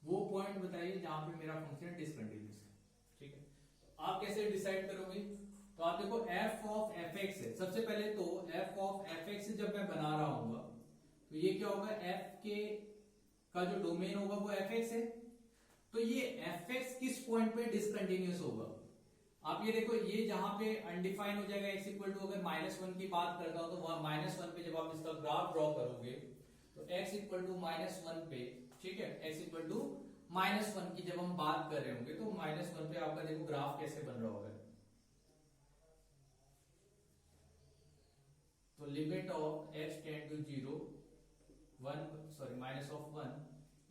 वो पॉइंट बताइए जहां पे मेरा फंक्शन डिसकंटिन्यूअस है। ठीक है, तो आप कैसे डिसाइड करोगे, तो आप देखो f ऑफ fx है। सबसे पहले तो f ऑफ fx जब मैं बना रहा हूँ तो ये क्या होगा, f के का जो डोमेन होगा वो fx है। तो ये fx किस पॉइंट पे डिसकंटिन्यूअस होगा, आप ये देखो, ये जहां पे अनडिफाइन हो जाएगा x इक्वल टू, अगर -1 की बात करता हूं तो वहां -1 पे जब आप इसका ग्राफ ड्रॉ करोगे तो x इक्वल टू -1 पे, ठीक है, x इक्वल टू -1 की जब हम बात कर रहे होंगे तो -1 पे आपका देखो ग्राफ कैसे बन रहा होगा। तो limit of x tend to 0 minus of 1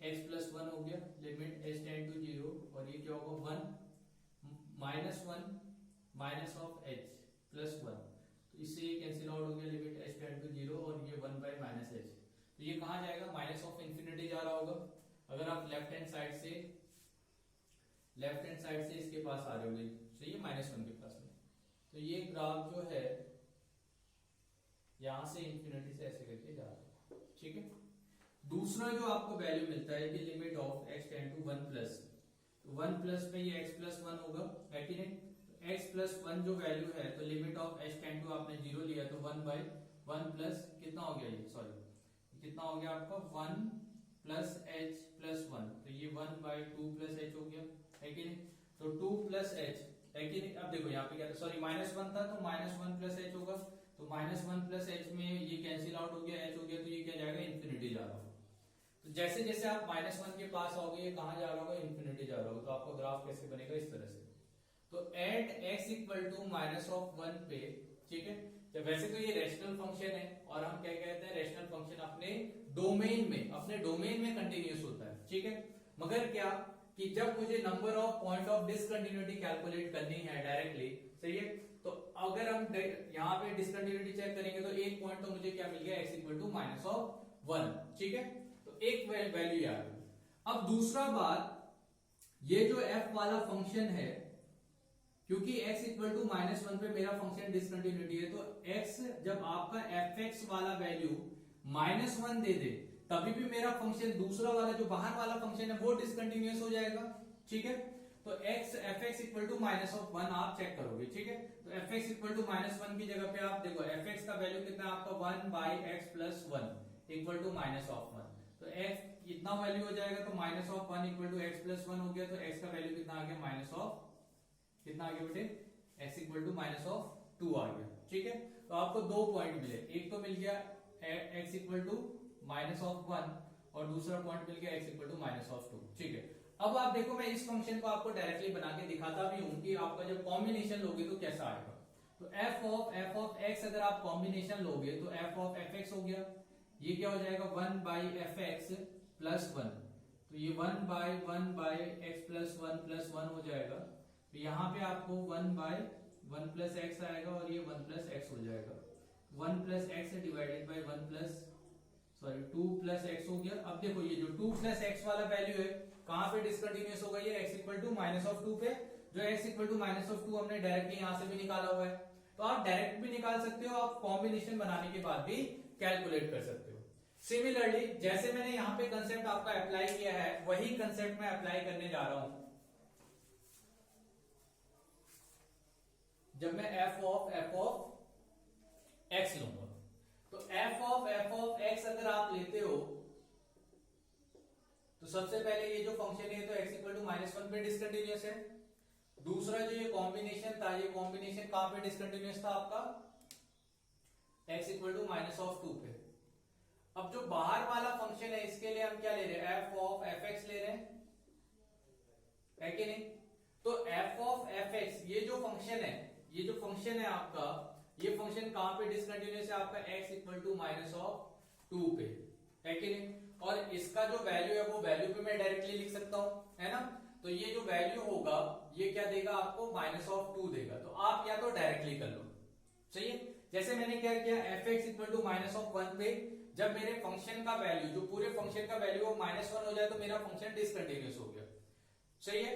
x+1 हो गया, लिमिट h टेंड टू 0, और ये क्या होगा 1 -1 माइनस ऑफ h+1, तो इससे ये कैंसिल आउट हो गया, लिमिट h टेंड टू 0, और ये 1/-h। तो ये कहां जाएगा, माइनस ऑफ इंफिनिटी जा रहा होगा। अगर आप लेफ्ट हैंड साइड से इसके पास आ रहे होगे, तो ये -1 के पास में, तो ये ग्राफ जो है यहां से इंफिनिटी से ऐसे करके जा रहा है। ठीक है। दूसरा जो आपको वैल्यू मिलता है कि limit of x tend to 1 plus, तो 1 प्लस में ये x प्लस 1 होगा, है कि नहीं। तो x प्लस 1 जो वैल्यू है, तो limit of h tend to आपने 0 लिया तो 1 बाई 1 प्लस कितना हो गया, ये सॉरी कितना हो गया आपका 1 प्लस h प्लस 1, तो ये 1 बाई 2 प्लस h हो गया, है कि नहीं। तो 2 प्लस h है कि नहीं। अब देखो यहाँ पे क्या था, सॉरी -1 था तो -1 प्लस h होगा, तो -1 प्लस h में ये कैंसिल आउट हो गया, h हो गया, तो ये क्या जाएगा, इन्फिनिटी जा रहा होगा। तो जैसे जैसे आप -1 के पास आओगे ये कहां जा रहा होगा, इन्फिनिटी जा रहा होगा। तो आपको ग्राफ कैसे बनेगा, इस तरह से। तो एट x इक्वल टू -1 पे, ठीक है, जब वैसे तो ये रैशनल फंक्शन है और हम क्या कहते हैं, रैशनल फंक्शन अपने डोमेन में कंटिन्यूअस होता है, ठीक है। मगर क्या कि जब मुझे number of point of discontinuity calculate करनी है डायरेक्टली, सही है, तो अगर हम यहाँ पे डिसकंटिन्यूटी चेक करेंगे तो एक पॉइंट तो मुझे क्या मिल गया, x इक्वल टू -1, ठीक है। तो एक वैल्यू आ गई। अब दूसरा बात, ये जो f वाला फंक्शन है, क्योंकि x इक्वल टू -1 पे मेरा फंक्शन डिसकंटिन्यूटी है, तो x जब आपका fx वाला वैल्यू -1 दे दे, तभी भी मेरा फंक्शन दूसरा वाला जो बाहर वाला फंक्शन है वो डिसकंटिन्यूअस हो जाएगा, ठीक है। तो fx इक्वल टू -1 आप चेक करोगे, ठीक है। तो fx इक्वल टू -1 की जगह पे आप देखो fx का वैल्यू कितना है आपका 1 by x plus 1 equal to -1, तो x इतना वैल्यू हो जाएगा, तो -1 इक्वल टू x प्लस 1 हो गया, तो x का वैल्यू कितना आ गया, कितना आ गया बेटे, x इक्वल टू -2 आ गया, ठीक है। तो आपको दो पॉइंट मिले, एक तो मिल गया x इक्वल टू -1 और दूसरा पॉइंट मिल गया x इक्वल टू -2, ठीक है। अब आप देखो, मैं इस फंक्शन को आपको डायरेक्टली बना के दिखाता भी हूं कि आपका जब कॉम्बिनेशन लोगे तो कैसा आएगा। तो f ऑफ x अगर आप कॉम्बिनेशन लोगे तो f ऑफ fx हो गया, ये क्या हो जाएगा 1 बाई fx प्लस 1, तो ये 1 बाई x प्लस 1 हो जाएगा। तो यहाँ पे आपको 1 बाई 1 प्लस x आएगा और ये 1 प्लस x हो जाएगा, 1 plus x divided by 2 plus x हो गया। अब देखो ये जो 2 प्लस x वाला वैल्यू है कहां पे डिसकंटिन्यूअस होगा, ये x इक्वल टू -2 पे, जो x इक्वल टू -2 हमने डायरेक्टली यहां से भी निकाला हुआ है। तो आप डायरेक्ट भी निकाल सकते हो, आप कॉम्बिनेशन बनाने के बाद भी कैलकुलेट कर सकते हो। सिमिलरली जैसे मैंने यहाँ पे कंसेप्ट आपका अप्लाई किया है, वही कंसेप्ट मैं अप्लाई करने जा रहा हूं। जब मैं f ऑफ x लूंगा, तो f ऑफ x अगर आप लेते हो तो सबसे पहले ये जो फंक्शन है तो x इक्वल टू -1 पे डिसकंटिन्यूअस है। दूसरा जो ये कॉम्बिनेशन था, ये कॉम्बिनेशन कहां पे डिसकंटिन्यूअस था आपका, x इक्वल टू -2 पे। अब जो बाहर वाला फंक्शन है इसके लिए हम क्या ले रहे हैं, f ऑफ fx ले रहे हैं, है कि नहीं। तो f ऑफ fx ये जो फंक्शन है आपका, ये फंक्शन कहां पे डिसकंटिन्यूअस है आपका, x इक्वल टू -2 पे, है कि नहीं। और इसका जो वैल्यू है वो वैल्यू पे मैं डायरेक्टली लिख सकता हूं, है ना। तो ये जो वैल्यू होगा ये क्या देगा आपको, -2 देगा। तो आप या तो डायरेक्टली कर लो, सही है। जैसे मैंने क्या किया, fx इक्वल टू -1 पे जब मेरे फंक्शन का वैल्यू, जो पूरे फंक्शन का वैल्यू वो -1 हो जाए तो मेरा फंक्शन डिसकंटिन्यूअस हो गया, सही है।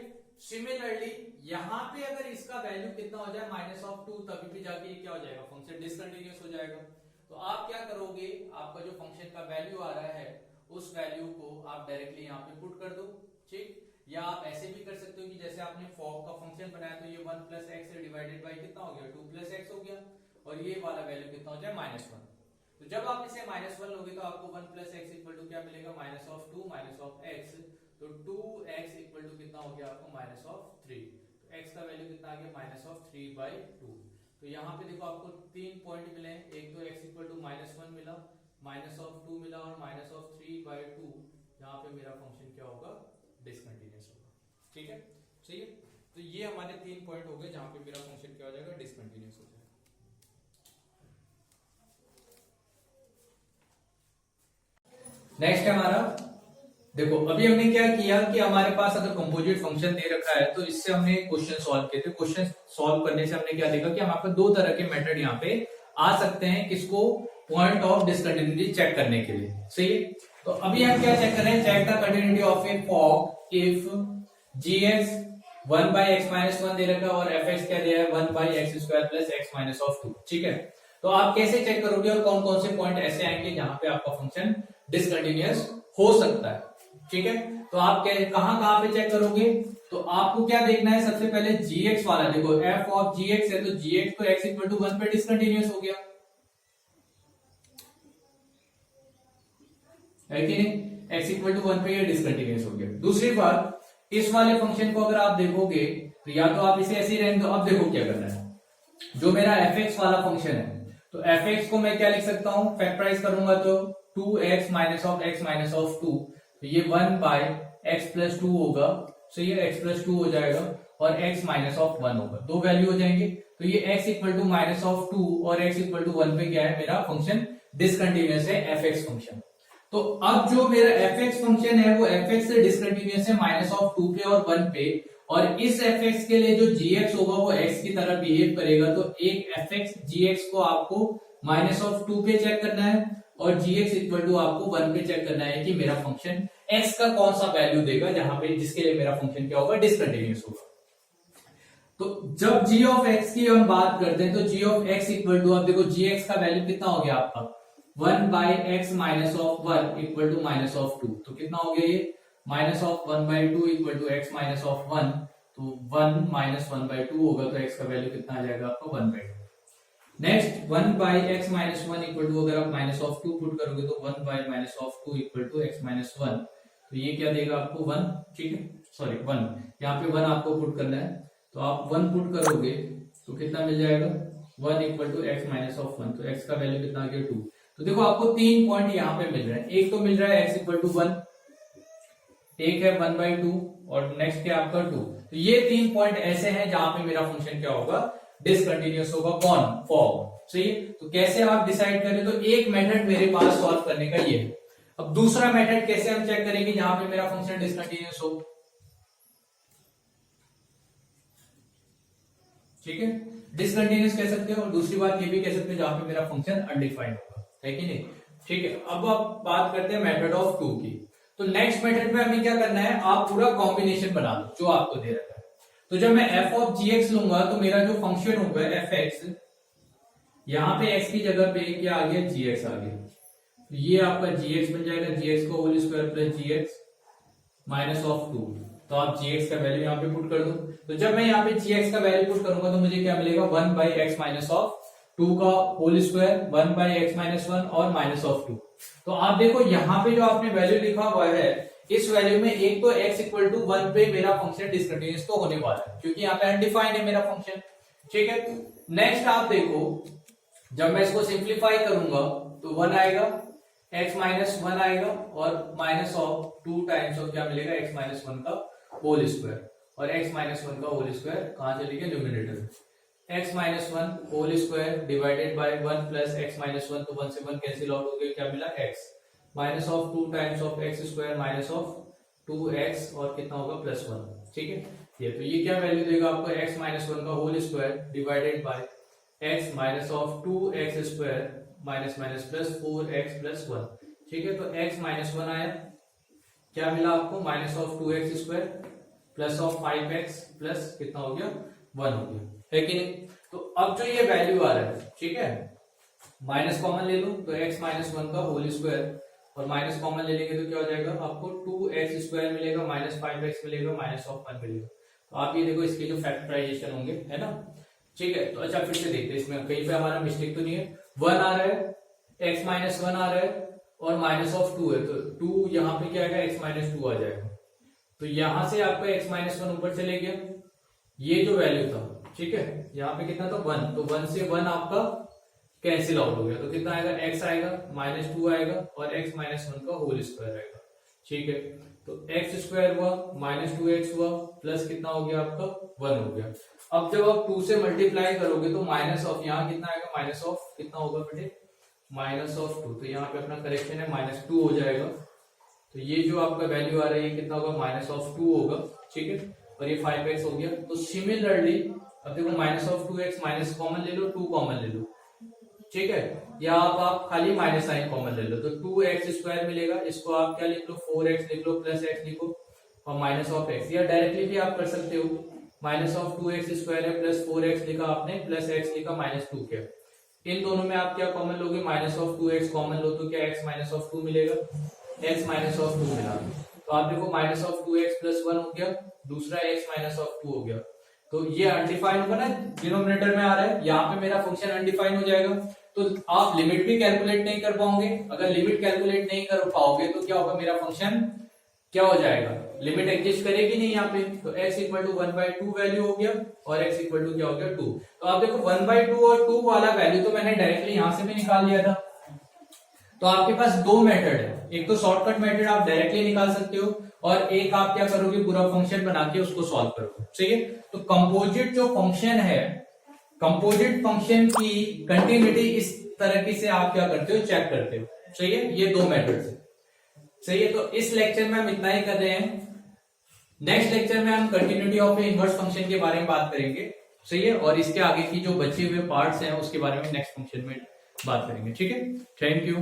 सिमिलरली यहां पे अगर इसका वैल्यू कितना हो जाए -2, तभी भी जाके क्या हो जाएगा, फंक्शन डिसकंटिन्यूअस हो जाएगा। तो आप क्या करोगे, आपका जो फंक्शन का वैल्यू आ रहा है उस वैल्यू को आप डायरेक्टली यहाँ पे पुट कर दो, ठीक। या आप ऐसे भी कर सकते हो कि जैसे आपने फॉर्म का फंक्शन बनाया तो ये 1 प्लस एक्स डिवाइडेड बाई कितना हो गया, 2 प्लस एक्स हो गया, और ये वाला वैल्यू कितना हो जाए, -1। तो जब आप इसे -1 लोगे तो आपको 1 प्लस एक्स इक्वल टू क्या मिलेगा, -2 तो 2x इक्वल टू कितना हो गया आपको, -3। तो x का वैल्यू कितना आ गया, -3/2। तो यहाँ पे देखो आपको 3 पॉइंट मिले, एक तो x इक्वल टू -1 मिला, -2 मिला और -3/2। यहाँ पे मेरा फंक्शन क्या होगा, डिसकंटिन्यूअस होगा, ठीक है, सही है। तो ये हमारे 3 पॉइंट हो गए जहां पे मेरा फंक्शन क्या हो जाएगा, डिसकंटिन्यूअस हो जाएगा। नेक्स्ट हमारा देखो, अभी हमने क्या किया कि हमारे पास अगर कंपोजिट फंक्शन दे रखा है तो इससे हमने क्वेश्चन सॉल्व किए थे। क्वेश्चन सॉल्व करने से हमने क्या देखा कि हमारे पास दो तरह के मेथड यहाँ पे आ सकते हैं, किसको, पॉइंट ऑफ डिसकंटिन्यूटी चेक करने के लिए, सही है। तो अभी हम क्या चेक कर रहे हैं, check the continuity of a fog if gx 1/x-1 दे रखा है और fx क्या दिया है, 1/x² + x-2, ठीक है। तो आप कैसे चेक करोगे और कौन कौन से पॉइंट ऐसे आएंगे जहां पे आपका फंक्शन डिसकंटिन्यूअस हो सकता है, ठीक है। तो आप कहां पे चेक करोगे, तो आपको क्या देखना है, सबसे पहले gx वाला देखो, f ऑफ gx है तो gx तो x इक्वल टू 1 पे डिसकंटिन्यूअस हो गया, है कि नहीं, x इक्वल टू 1 पे ये डिसकंटिन्यूअस हो गया। दूसरी बात, इस वाले फंक्शन को अगर आप देखोगे तो या तो आप इसे ऐसे ही रहने दो। अब देखो क्या करना है, जो मेरा fx वाला फंक्शन है तो fx को मैं क्या लिख सकता हूं, फैक्टराइज करूंगा तो 2x minus of x minus of 2, तो ये 1 बाय x प्लस 2 होगा, तो ये x प्लस 2 हो जाएगा और x माइनस ऑफ 1 होगा, दो वैल्यू हो जाएंगे। तो ये x equal to minus of 2 और x इक्वल टू 1 पे क्या है, मेरा फंक्शन डिसकंटिन्यूअस है fx फंक्शन। तो अब जो मेरा fx फंक्शन है वो fx से डिसकंटिन्यूअस है माइनस ऑफ 2 पे और 1 पे, और इस fx के लिए जो gx होगा वो x की तरह बिहेव करेगा। तो एक fx gx को आपको माइनस ऑफ 2 पे चेक करना है और gx इक्वल टू आपको 1 पे चेक करना है कि मेरा फंक्शन x का कौन सा वैल्यू देगा जहां पे, जिसके लिए मेरा फंक्शन क्या होगा, डिसकंटिन्यूअस होगा। तो जब g ऑफ x की हम बात करते हैं तो g of x equal to, अब देखो gx का वैल्यू कितना हो गया आपका, 1 by x minus of 1 equal to minus of 2, तो कितना हो गया ये, minus of 1 by 2 equal to x minus of 1, तो 1 माइनस 1 बाई 2 होगा, तो x का वैल्यू कितना आ जाएगा आपको 1 by 2। Next 1 by x minus 1 equal to, अगर आप माइनस ऑफ 2 पुट करोगे तो 1 by minus of 2 equal to x minus 1, तो ये क्या देगा आपको 1, ठीक है, सॉरी 1, यहाँ पे 1 आपको पुट करना है, तो आप 1 पुट करोगे तो कितना मिल जाएगा, 1 equal to x minus of 1, तो x का वैल्यू कितना आ गया 2। तो देखो आपको 3 पॉइंट यहाँ पे मिल रहे हैं, एक तो मिल रहा है x इक्वल टू 1, एक है 1 बाई 2 और नेक्स्ट क्या आपका 2। तो ये 3 पॉइंट ऐसे हैं जहां पे मेरा फंक्शन क्या होगा, डिसकंटिन्यूअस होगा, कौन, फॉर्म, सही है। तो कैसे आप डिसाइड करें, तो एक मेथड मेरे पास सॉल्व करने का ये है। अब दूसरा मेथड कैसे हम चेक करेंगे जहां पे मेरा फंक्शन डिसकंटिन्यूअस हो, ठीक है, डिसकंटिन्यूअस कह सकते हो, और दूसरी बात ये भी कह सकते हो जहां पे मेरा फंक्शन अनडिफाइंड होगा, है कि नहीं, ठीक है। अब आप बात करते हैं मेथड ऑफ 2 की। तो नेक्स्ट मेथड में हमें क्या करना है, आप पूरा कॉम्बिनेशन बना लो जो आपको दे रखा है। तो जब मैं f ऑफ gx लूंगा तो मेरा जो फंक्शन होगा fx, यहां पे x की जगह पे क्या आ गया, gx आ गया, तो ये आपका gx बन जाएगा, gx को whole square plus gx minus of 2, तो आप gx का वैल्यू यहाँ पे पुट कर दो। तो जब मैं यहाँ पे gx का वैल्यू पुट करूंगा तो मुझे क्या मिलेगा, 1 बाई एक्स माइनस ऑफ 2 का whole square, 1 by x minus 1 और माइनस ऑफ 2। तो आप देखो यहाँ पे जो आपने वैल्यू लिखा हुआ है, इस वैल्यू में एक तो x इक्वल टू 1 पे मेरा फंक्शन डिसकंटिन्यूअस तो होने वाला है क्योंकि यहाँ पे अनडिफाइंड है मेरा फंक्शन, ठीक है। नेक्स्ट आप देखो, जब मैं इसको सिंप्लीफाई करूंगा तो 1 आएगा, x माइनस 1 आएगा और माइनस ऑफ 2 टाइम्स ऑफ क्या मिलेगा, x माइनस 1 का होल स्क्वायर, और x माइनस 1 का होल स्क्वायर कहां चले गया, न्यूमरेटर में, x minus 1 whole square divided by 1 plus x minus 1, तो 1 से 1 कैंसिल आउट हो गया, क्या मिला, x minus of 2 times of x square minus of 2x और कितना होगा प्लस 1, ठीक है। ये तो ये क्या वैल्यू देगा आपको, x माइनस 1 का whole square divided by x minus of 2x square minus minus plus 4x plus 1, ठीक है। तो x माइनस 1 आया, क्या मिला आपको, minus of 2x square plus of 5x plus कितना हो गया, 1 हो गया, है कि नहीं। तो अब जो ये वैल्यू आ रहा है, ठीक है, माइनस कॉमन ले लो तो x माइनस 1 का होल स्क्वायर और माइनस कॉमन ले लेंगे तो क्या हो जाएगा, आपको 2x स्क्वायर मिलेगा, माइनस 5x मिलेगा, माइनस ऑफ 1 मिलेगा। तो आप ये देखो इसके जो फैक्टराइजेशन होंगे, है ना, ठीक है। तो अच्छा फिर से देखते हैं, इसमें कहीं पे हमारा मिस्टेक तो नहीं है, 1 आ रहा है, x माइनस 1 आ रहा है और माइनस ऑफ 2 है, तो 2 यहाँ पे क्या आएगा, x माइनस 2 आ जाएगा। तो यहां से आपका x माइनस 1 ऊपर चले गया, ये जो वैल्यू था, ठीक है, यहाँ पे कितना था 1, तो 1 से 1 आपका कैंसिल आउट हो गया, तो कितना आएगा, x आएगा, माइनस 2 आएगा और x माइनस 1 का होल स्क्वायर आएगा, ठीक है। तो x स्क्वायर हुआ, माइनस 2x हुआ, प्लस कितना हो गया आपका 1 हो गया। अब जब आप 2 से मल्टीप्लाई करोगे तो माइनस ऑफ यहाँ कितना आएगा, माइनस ऑफ कितना होगा बेटे, माइनस ऑफ 2, तो यहाँ पे अपना करेक्शन है, माइनस 2 हो जाएगा। तो ये जो आपका वैल्यू आ रहा है ये कितना होगा, माइनस ऑफ 2 होगा, ठीक है, और ये 5x हो गया। तो सिमिलरली अब देखो minus of 2x minus common ले लो, 2 कॉमन ले लो, ठीक है, या आप खाली माइनस साइन कॉमन ले लो तो 2x स्क्वायर मिलेगा, इसको आप क्या लिख लो, 4x लिख लो प्लस x लिखो और माइनस ऑफ x, या डायरेक्टली भी आप कर सकते हो, माइनस ऑफ 2x स्क्वायर है प्लस 4x लिखा आपने प्लस x लिखा माइनस 2 किया। इन दोनों में आप क्या कॉमन लोगे, माइनस ऑफ 2x कॉमन लो तो क्या x माइनस ऑफ 2 मिलेगा, x माइनस ऑफ 2 मिला। तो आप देखो माइनस ऑफ 2x प्लस 1 हो गया, दूसरा x माइनस ऑफ 2 हो गया। तो ये अनडिफाइंड होगा ना, डिनोमिनेटर में आ रहा है, यहाँ पे मेरा फंक्शन अनडिफाइंड हो जाएगा। तो आप लिमिट भी कैलकुलेट नहीं कर पाओगे। अगर लिमिट कैलकुलेट नहीं कर पाओगे तो क्या होगा, मेरा फंक्शन क्या हो जाएगा, लिमिट एग्जिस्ट करेगी नहीं यहाँ पे। तो x इक्वल टू 1/2 वैल्यू हो गया और x इक्वल टू क्या हो गया 2। तो आप देखो 1/2 और 2 वाला वैल्यू तो मैंने डायरेक्टली यहां से भी निकाल लिया था। तो आपके पास दो मेथड है, एक तो शॉर्टकट मेथड आप डायरेक्टली निकाल सकते हो और एक आप क्या करोगे, पूरा फंक्शन बना के उसको सॉल्व करोगे। सही है। तो कंपोजिट जो फंक्शन है, कंपोजिट फंक्शन की कंटिन्यूटी इस तरीके से आप क्या करते हो, चेक करते हो। सही है, ये दो मेथड है। सही है। तो इस लेक्चर में हम इतना ही कर रहे हैं। नेक्स्ट लेक्चर में हम कंटिन्यूटी ऑफ इनवर्स फंक्शन के बारे में बात करेंगे। सही है। और इसके आगे की जो बचे हुए पार्ट्स हैं उसके बारे में नेक्स्ट फंक्शन में बात करेंगे। ठीक है। Thank you.